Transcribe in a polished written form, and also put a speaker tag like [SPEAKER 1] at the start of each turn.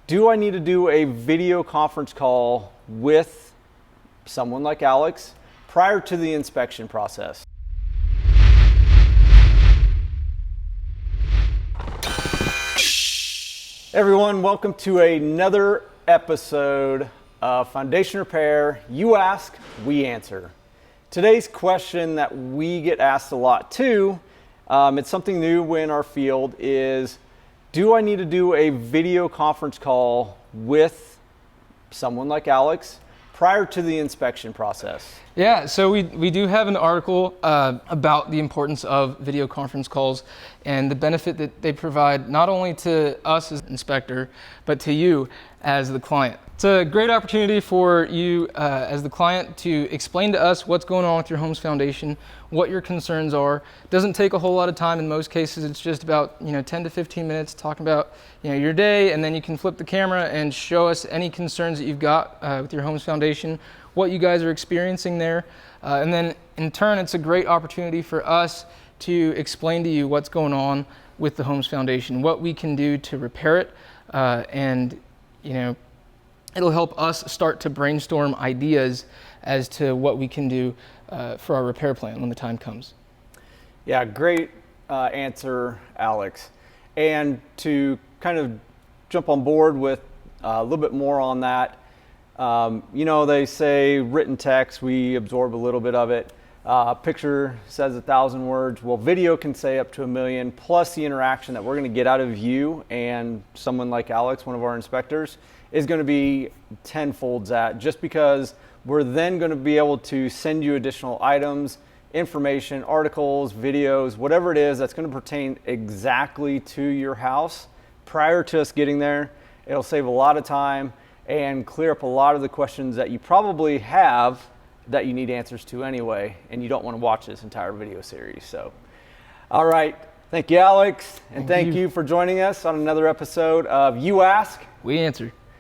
[SPEAKER 1] Do I need to do a video conference call with someone like Alex prior to the inspection process? Everyone, welcome to another episode of Foundation Repair. You ask, we answer. Today's question that we get asked a lot too, it's something new in our field, is do I need to do a video conference call with someone like Alex prior to the inspection process?
[SPEAKER 2] Yeah, so we do have an article about the importance of video conference calls and the benefit that they provide not only to us as inspector, but to you as the client. It's a great opportunity for you as the client to explain to us what's going on with your home's foundation, what your concerns are. It doesn't take a whole lot of time. In most cases, it's just about 10 to 15 minutes talking about your day, and then you can flip the camera and show us any concerns that you've got with your home's foundation, what you guys are experiencing there. And then in turn, it's a great opportunity for us to explain to you what's going on with the home's foundation, what we can do to repair it, and it'll help us start to brainstorm ideas as to what we can do for our repair plan when the time comes.
[SPEAKER 1] Yeah, great answer, Alex. And to kind of jump on board with a little bit more on that, they say written text, we absorb a little bit of it. Picture says 1,000 words. Well, video can say up to 1,000,000, plus the interaction that we're going to get out of you and someone like Alex, one of our inspectors, is going to be tenfolds that, just because we're then going to be able to send you additional items, information, articles, videos, whatever it is that's going to pertain exactly to your house prior to us getting there. It'll save a lot of time and clear up a lot of the questions that you probably have that you need answers to anyway, and you don't want to watch this entire video series. So, all right. Thank you, Alex. And thank you for joining us on another episode of You Ask,
[SPEAKER 2] We Answer.